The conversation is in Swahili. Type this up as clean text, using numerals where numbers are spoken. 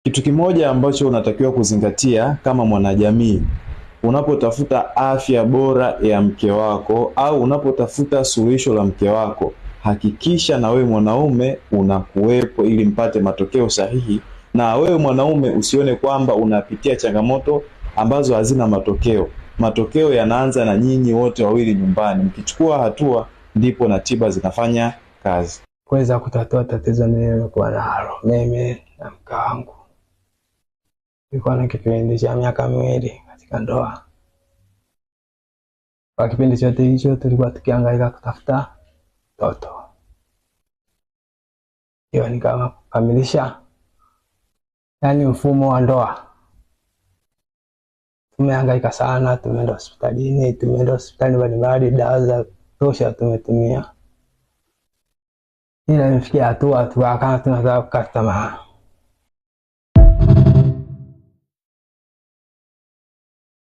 Kitu kimoja ambacho unatakiwa kuzingatia kama mwanajamii, unapotafuta afya bora ya mke wako au unapotafuta suluhisho la mke wako, hakikisha na wewe mwanaume unakuwepo ili mpate matokeo sahihi, na wewe mwanaume usione kwamba unapitia changamoto ambazo hazina matokeo. Matokeo yanaanza na nyinyi wote wawili nyumbani. Mkichukua hatua ndipo na tiba zinafanya kazi. Kuweza kutatua tatizo nililokuwa nalo mimi na mke wangu. Nilikuwa na kipindi cha miaka 2 katika ndoa. Kwa kipindi chote hicho tulikuwa tukihangaika kutafuta mtoto. Hiyo ni kama kukamilisha mfumo wa ndoa. Tumehangaika sana, tumeenda hospitali mbalimbali, dawa za tosha tumetumia. Ila imefikia hatua tunataka kukata tamaa.